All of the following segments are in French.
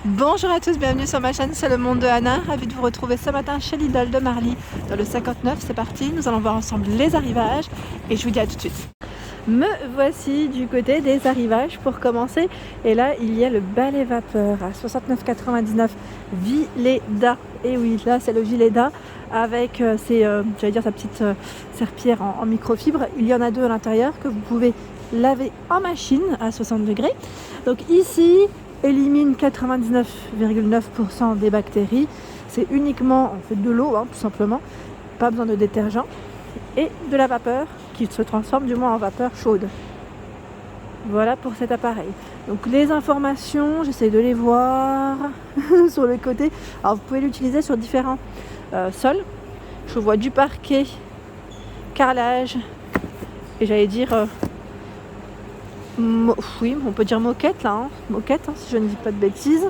Bonjour à tous, bienvenue sur ma chaîne, c'est le monde de Anna. Ravi de vous retrouver ce matin chez Lidl de Marly dans le 59. C'est parti, nous allons voir ensemble les arrivages et je vous dis à tout de suite. Me voici du côté des arrivages pour commencer. Et là, il y a le balai vapeur à 69,99 Vileda. Et oui, là, c'est le Vileda avec j'allais dire sa petite serpillière en microfibre. Il y en a deux à l'intérieur que vous pouvez laver en machine à 60 degrés. Donc ici, élimine 99,9% des bactéries. C'est uniquement en fait de l'eau, tout simplement. Pas besoin de détergent. Et de la vapeur qui se transforme du moins en vapeur chaude. Voilà pour cet appareil. Donc les informations, j'essaie de les voir sur le côté. Alors vous pouvez l'utiliser sur différents sols. Je vois du parquet, carrelage et j'allais dire oui, on peut dire moquette là, moquette si je ne dis pas de bêtises.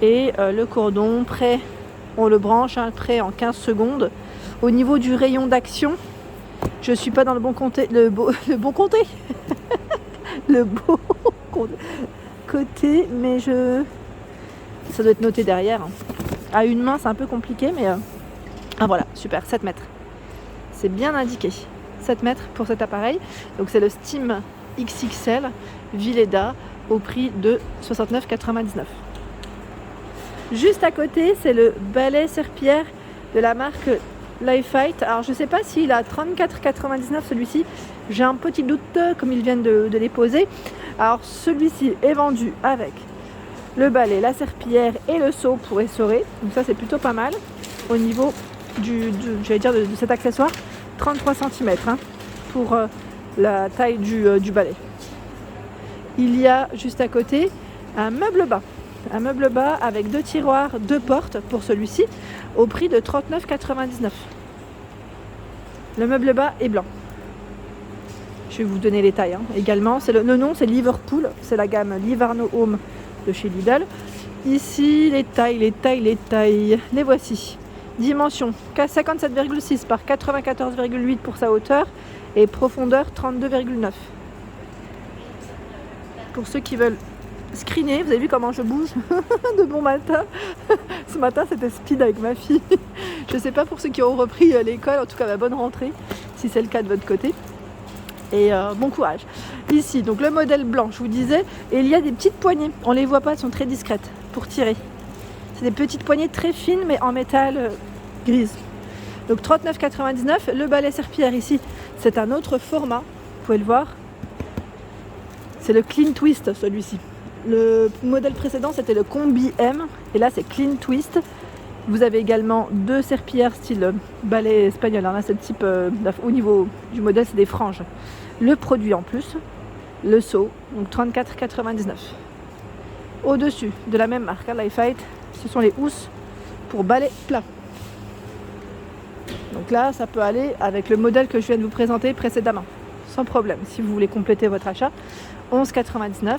Et le cordon prêt, on le branche prêt en 15 secondes. Au niveau du rayon d'action, je suis pas dans le bon côté, le beau côté, mais ça doit être noté derrière. À une main, c'est un peu compliqué, mais voilà, super, 7 mètres. C'est bien indiqué, 7 mètres pour cet appareil. Donc c'est le Steam XXL Vileda au prix de 69,99. Juste à côté, c'est le balai serpillière de la marque Lifeite. Alors je ne sais pas s'il a 34,99 celui-ci. J'ai un petit doute comme ils viennent de les poser. Alors celui-ci est vendu avec le balai, la serpillière et le seau pour essorer. Donc ça c'est plutôt pas mal. Au niveau de cet accessoire, 33 cm pour la taille du balai. Il y a juste à côté un meuble bas avec 2 tiroirs, 2 portes pour celui-ci au prix de 39,99. Le meuble bas est blanc. Je vais vous donner les tailles également. Le nom c'est Liverpool, c'est la gamme Livarno Home de chez Lidl. Ici les tailles, les voici. Dimension 57,6 par 94,8 pour sa hauteur et profondeur 32,9. Pour ceux qui veulent screener, vous avez vu comment je bouge de bon matin. Ce matin c'était speed avec ma fille. Je sais pas pour ceux qui ont repris l'école, en tout cas bonne rentrée si c'est le cas de votre côté. Et bon courage. Ici donc le modèle blanc, je vous disais, et il y a des petites poignées. On les voit pas, elles sont très discrètes pour tirer. C'est des petites poignées très fines mais en métal grise. Donc 39,99. Le balai serpillière ici, c'est un autre format. Vous pouvez le voir. C'est le Clean Twist celui-ci. Le modèle précédent c'était le Combi M et là c'est Clean Twist. Vous avez également 2 serpillières style balai espagnol. Là c'est le type au niveau du modèle c'est des franges. Le produit en plus, le seau, donc 34,99. Au-dessus de la même marque, Lifeite, ce sont les housses pour balai plat. Donc là ça peut aller avec le modèle que je viens de vous présenter précédemment. Sans problème, si vous voulez compléter votre achat. 11,99.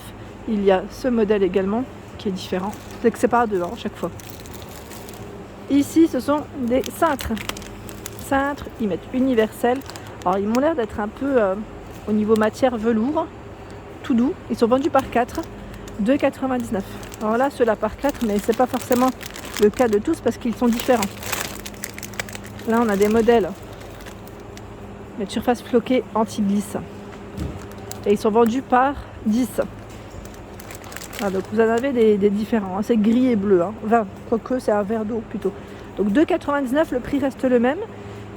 Il y a ce modèle également qui est différent. C'est que c'est pas à deux chaque fois. Ici, ce sont des cintres. Cintres, ils mettent universel. Alors, ils m'ont l'air d'être un peu au niveau matière velours, tout doux. Ils sont vendus par 4, 2,99. Alors là, ceux-là par 4, mais c'est pas forcément le cas de tous parce qu'ils sont différents. Là, on a des modèles de surface floquée anti-glisse. Et ils sont vendus par 10. Ah, donc vous en avez des différents. C'est gris et bleu. Quoique c'est un verre d'eau plutôt. Donc 2,99, le prix reste le même.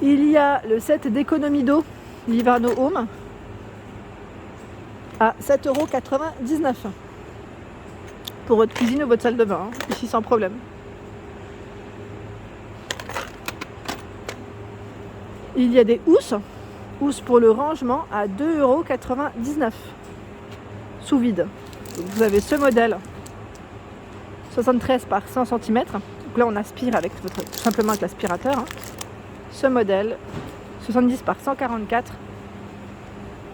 Il y a le set d'économie d'eau Livarno Home à 7,99 € pour votre cuisine ou votre salle de bain. Ici sans problème. Il y a des housses pour le rangement à 2,99 € sous vide. Donc vous avez ce modèle 73 par 100 cm. Donc là on aspire tout simplement avec l'aspirateur. Ce modèle 70 par 144.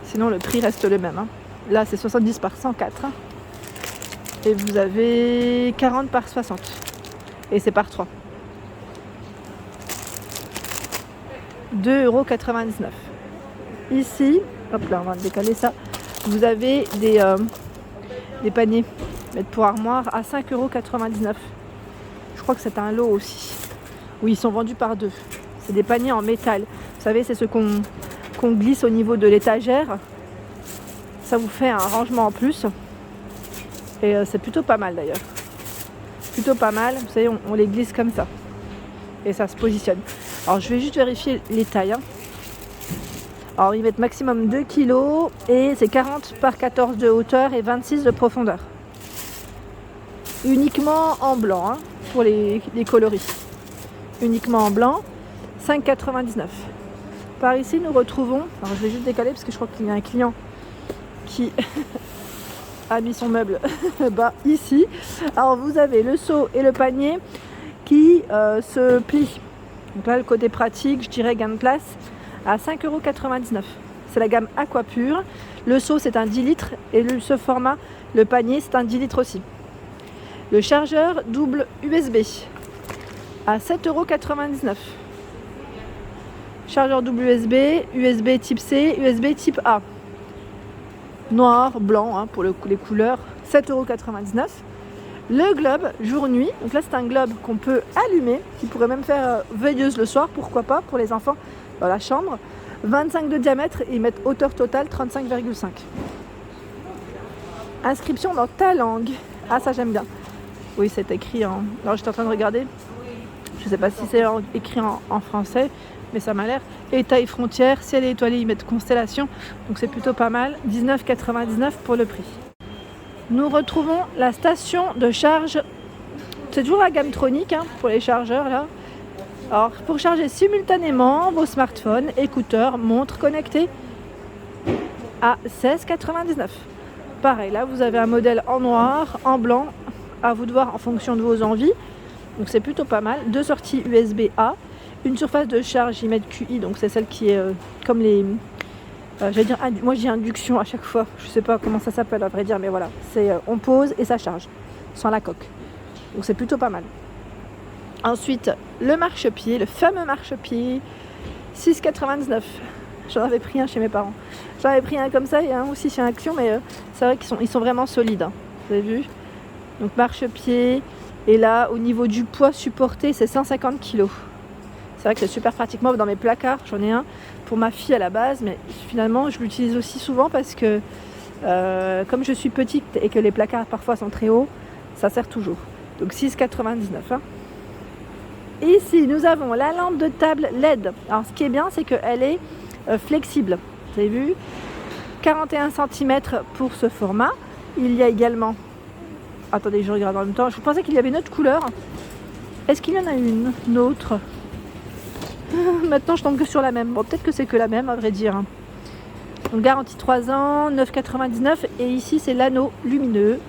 Sinon le prix reste le même. Là c'est 70 par 104. Et vous avez 40 par 60. Et c'est par 3. 2,99 €. Ici, hop là, on va décaler ça. Vous avez des paniers mettre pour armoire à 5,99 €. Je crois que c'est un lot aussi. Oui, ils sont vendus par deux. C'est des paniers en métal. Vous savez, c'est ceux qu'on glisse au niveau de l'étagère. Ça vous fait un rangement en plus. Et c'est plutôt pas mal d'ailleurs. Plutôt pas mal. Vous savez, on les glisse comme ça. Et ça se positionne. Alors, je vais juste vérifier les tailles. Alors, ils mettent maximum 2 kg. Et c'est 40 par 14 de hauteur et 26 de profondeur. Uniquement en blanc, hein, pour les coloris. Uniquement en blanc. 5,99 €. Par ici, nous retrouvons... Alors, je vais juste décaler parce que je crois qu'il y a un client qui a mis son meuble ici. Alors, vous avez le seau et le panier qui se plient. Donc là, le côté pratique, je dirais gain de place, à 5,99 €. C'est la gamme Aquapure. Le seau, c'est un 10 litres. Et ce format, le panier, c'est un 10 litres aussi. Le chargeur double USB à 7,99 €. Chargeur double USB, USB type C, USB type A. Noir, blanc, hein, pour les couleurs, 7,99 €. Le globe jour-nuit, donc là c'est un globe qu'on peut allumer, qui pourrait même faire veilleuse le soir, pourquoi pas, pour les enfants dans la chambre. 25 de diamètre et ils mettent hauteur totale 35,5. Inscription dans ta langue. Ah, ça j'aime bien. Oui, c'est écrit en... Alors j'étais en train de regarder. Je sais pas si c'est écrit en français, mais ça m'a l'air. Et taille frontière, ciel et étoilé, ils mettent constellation. Donc c'est plutôt pas mal. 19,99 € pour le prix. Nous retrouvons la station de charge. C'est toujours la gamme Tronic, hein, pour les chargeurs là. Alors pour charger simultanément vos smartphones, écouteurs, montres connectées à 16,99 €. Pareil, là vous avez un modèle en noir, en blanc, à vous de voir en fonction de vos envies. Donc c'est plutôt pas mal. 2 sorties USB-A, une surface de charge, ils mettent QI, donc c'est celle qui est comme les... j'allais dire, moi je dis induction à chaque fois, je sais pas comment ça s'appelle à vrai dire, mais voilà, c'est on pose et ça charge, sans la coque. Donc c'est plutôt pas mal. Ensuite, le marchepied, le fameux marchepied, 6,99 €. J'en avais pris un chez mes parents. J'en avais pris un comme ça et un aussi chez Action, mais c'est vrai qu'ils sont vraiment solides, hein. Vous avez vu? Donc marchepied, et là au niveau du poids supporté, c'est 150 kg. C'est vrai que c'est super pratique. Moi dans mes placards, j'en ai un pour ma fille à la base, mais finalement je l'utilise aussi souvent parce que comme je suis petite et que les placards parfois sont très hauts, ça sert toujours. Donc 6,99 €, hein. Ici nous avons la lampe de table LED. Alors ce qui est bien, c'est qu'elle est flexible. Vous avez vu, 41 cm pour ce format. Il y a également... Attendez, je regarde en même temps. Je pensais qu'il y avait une autre couleur. Est-ce qu'il y en a une autre? Maintenant je tombe que sur la même. Bon, peut-être que c'est que la même à vrai dire. Donc garantie 3 ans, 9,99 €. Et ici c'est l'anneau lumineux.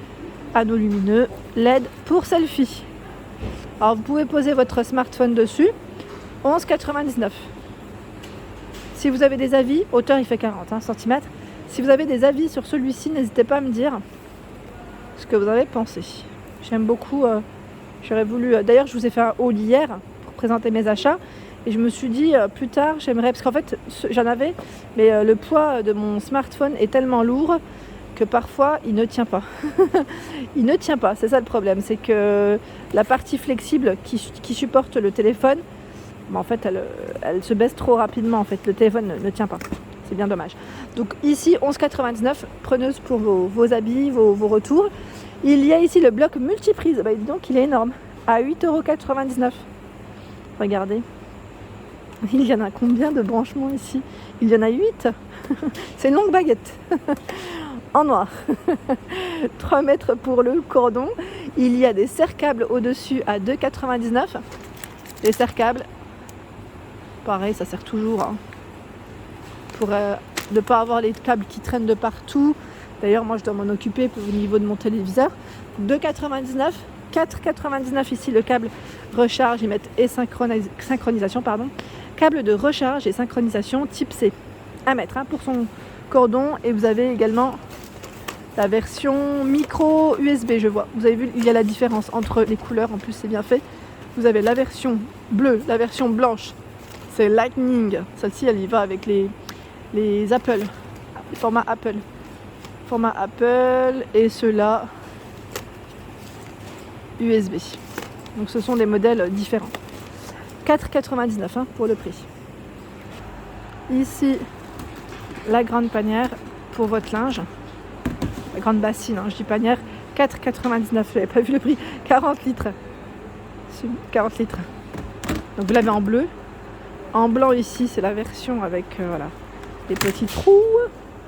Anneau lumineux LED pour selfie. Alors vous pouvez poser votre smartphone dessus. 11,99 €. Si vous avez des avis, hauteur il fait 40 cm. Si vous avez des avis sur celui-ci, n'hésitez pas à me dire ce que vous avez pensé. J'aime beaucoup. J'aurais voulu... D'ailleurs, je vous ai fait un haul hier pour présenter mes achats. Et je me suis dit, plus tard, j'aimerais... Parce qu'en fait, j'en avais, mais le poids de mon smartphone est tellement lourd que parfois, il ne tient pas. Il ne tient pas, c'est ça le problème. C'est que la partie flexible qui supporte le téléphone, en fait, elle se baisse trop rapidement. En fait, le téléphone ne tient pas. C'est bien dommage. Donc ici, 11,99 €, preneuse pour vos habits, vos retours. Il y a ici le bloc multiprise. Bah, dis donc, il est énorme. À 8,99 €. Regardez. Il y en a combien de branchements ici? Il y en a 8. C'est une longue baguette. En noir. 3 mètres pour le cordon. Il y a des serre-câbles au-dessus à 2,99 €. Les serre-câbles, pareil, ça sert toujours, hein, pour ne pas avoir les câbles qui traînent de partout. D'ailleurs, moi, je dois m'en occuper au niveau de mon téléviseur. 2,99 €, 4,99 € ici le câble recharge, ils mettent et synchronisation, pardon. Câble de recharge et synchronisation type C. 1 mètre, hein, pour son cordon. Et vous avez également la version micro USB, je vois. Vous avez vu, il y a la différence entre les couleurs. En plus, c'est bien fait. Vous avez la version bleue, la version blanche. C'est Lightning. Celle-ci, elle y va avec les Apple. Les formats Apple. Format Apple. Et ceux-là, USB. Donc ce sont des modèles différents. 4,99 pour le prix. Ici, la grande panière pour votre linge. La grande bassine, je dis panière. 4,99, je n'avais pas vu le prix. 40 litres. 40 litres. Donc vous l'avez en bleu. En blanc ici, c'est la version avec voilà, des petits trous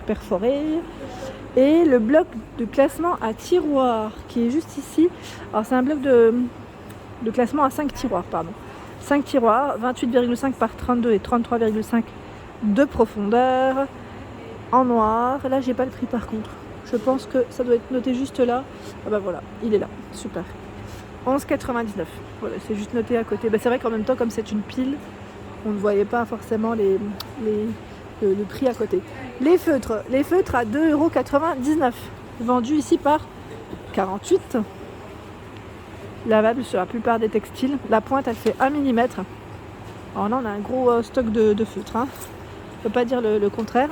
perforés. Et le bloc de classement à tiroirs qui est juste ici. Alors c'est un bloc de classement à 5 tiroirs, pardon. 5 tiroirs, 28,5 par 32 et 33,5 de profondeur. En noir. Là, j'ai pas le prix par contre. Je pense que ça doit être noté juste là. Ah bah voilà, il est là. Super. 11,99. Voilà, c'est juste noté à côté. Bah, c'est vrai qu'en même temps, comme c'est une pile, on ne voyait pas forcément le prix à côté. Les feutres à 2,99 €. Vendus ici par 48. Lavables sur la plupart des textiles. La pointe, elle fait 1 mm. Alors là, on a un gros stock de feutres. On ne peut pas dire le contraire.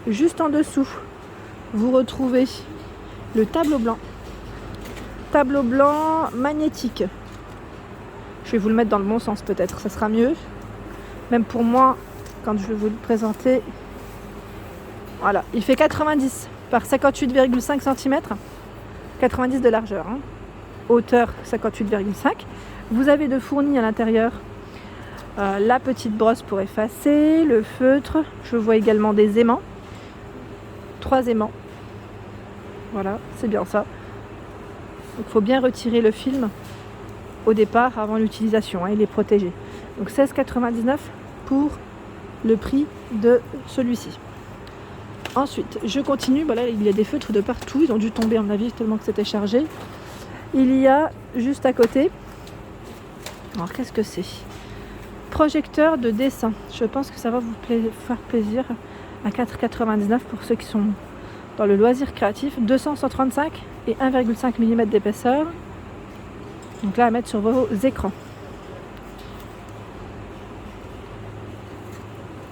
Juste en dessous, vous retrouvez le tableau blanc. Tableau blanc magnétique. Je vais vous le mettre dans le bon sens peut-être, ça sera mieux. Même pour moi, quand je vais vous le présenter. Voilà, il fait 90 par 58,5 cm. 90 de largeur. Hauteur 58,5. Vous avez de fourni à l'intérieur la petite brosse pour effacer, le feutre. Je vois également des aimants. 3 aimants. Voilà, c'est bien ça. Donc il faut bien retirer le film au départ avant l'utilisation, il est protégé. Donc 16,99 pour le prix de celui-ci. Ensuite, je continue. Voilà, il y a des feutres de partout. Ils ont dû tomber à mon avis tellement que c'était chargé. Il y a juste à côté. Alors qu'est-ce que c'est? Projecteur de dessin. Je pense que ça va vous faire plaisir. À 4,99 pour ceux qui sont dans le loisir créatif. 200-135 et 1,5 mm d'épaisseur. Donc là à mettre sur vos écrans.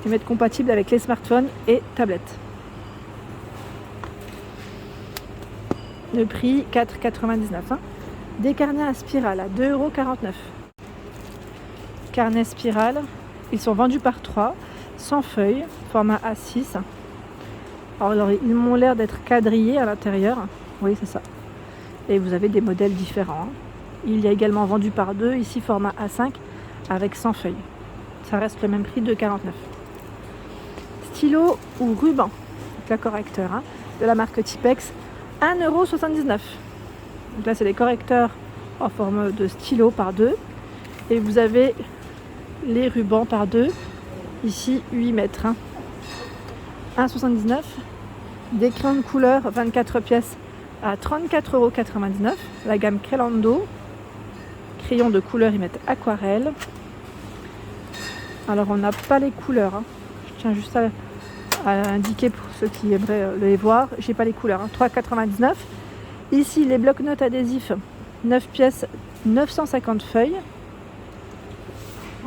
Et mettre compatible avec les smartphones et tablettes. Le prix 4,99. Des carnets à spirale à 2,49 €. Carnets spirale, ils sont vendus par 3, sans feuilles, format A6. Alors ils m'ont l'air d'être quadrillés à l'intérieur. Oui, c'est ça. Et vous avez des modèles différents. Il y a également vendu par 2, ici format A5 avec 100 feuilles. Ça reste le même prix de 49. Stylo ou ruban, donc là correcteur de la marque Tipex, 1,79 €. Donc là c'est des correcteurs en forme de stylo par 2. Et vous avez les rubans par 2. Ici 8 mètres. 1,79 €. Des crayons de couleur 24 pièces à 34,99 €. La gamme Crelando. Crayons de couleur, ils mettent aquarelle. Alors on n'a pas les couleurs. Je tiens juste à indiquer pour ceux qui aimeraient les voir. J'ai pas les couleurs. 3,99 €. Ici les blocs-notes adhésifs. 9 pièces, 950 feuilles.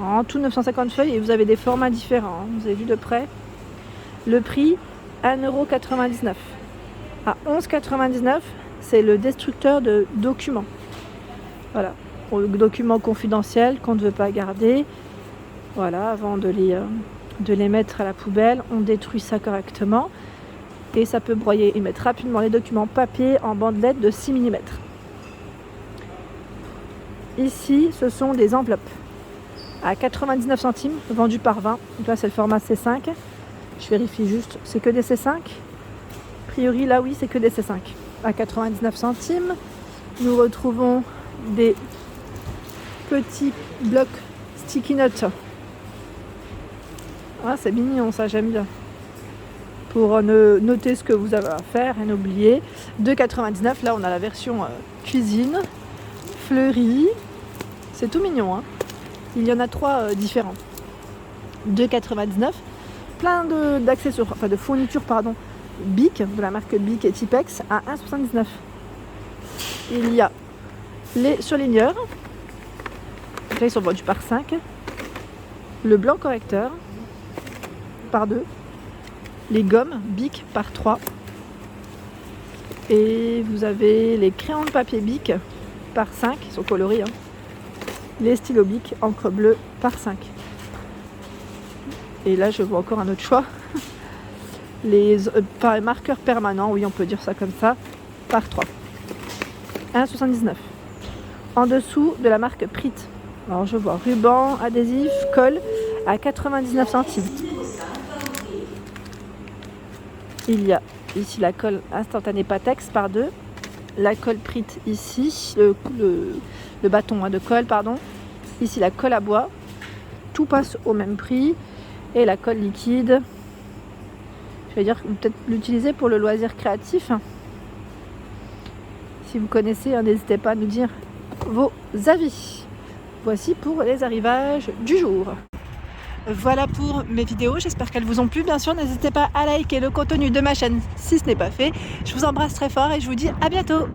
En tout 950 feuilles et vous avez des formats différents. Vous avez vu de près. Le prix 1,99 €. À 11,99 €, c'est le destructeur de documents. Voilà, pour les documents confidentiels qu'on ne veut pas garder. Voilà, avant de les mettre à la poubelle, on détruit ça correctement. Et ça peut broyer et mettre rapidement les documents papier en bandelettes de 6 mm. Ici, ce sont des enveloppes à 99 centimes, vendues par 20. Donc là, c'est le format C5. Je vérifie juste, c'est que des C5. A priori, là, oui, c'est que des C5. À 99 centimes, nous retrouvons des petits blocs sticky notes. Ah, c'est mignon, ça, j'aime bien. Pour noter ce que vous avez à faire et n'oublier. 2,99 €. Là, on a la version cuisine, fleurie. C'est tout mignon, Il y en a 3 différents. 2,99 €. Plein d'accessoires, enfin de fournitures, Bic, de la marque Bic et Tipex, à 1,79 €. Il y a les surligneurs. Là, ils sont vendus par 5. Le blanc correcteur, par 2. Les gommes Bic par 3. Et vous avez les crayons de papier Bic par 5, ils sont colorés, hein. Les stylos Bic encre bleue par 5. Et là je vois encore un autre choix. Les marqueurs permanents, oui on peut dire ça comme ça, par 3. 1,79. En dessous de la marque Prit. Alors je vois ruban, adhésif, colle à 99 centimes. Il y a ici la colle instantanée Patex par 2. La colle Prit ici, le bâton de colle, pardon. Ici la colle à bois. Tout passe au même prix. Et la colle liquide, je vais dire peut-être l'utiliser pour le loisir créatif. Si vous connaissez, n'hésitez pas à nous dire vos avis. Voici pour les arrivages du jour. Voilà pour mes vidéos, j'espère qu'elles vous ont plu. Bien sûr, n'hésitez pas à liker le contenu de ma chaîne si ce n'est pas fait. Je vous embrasse très fort et je vous dis à bientôt.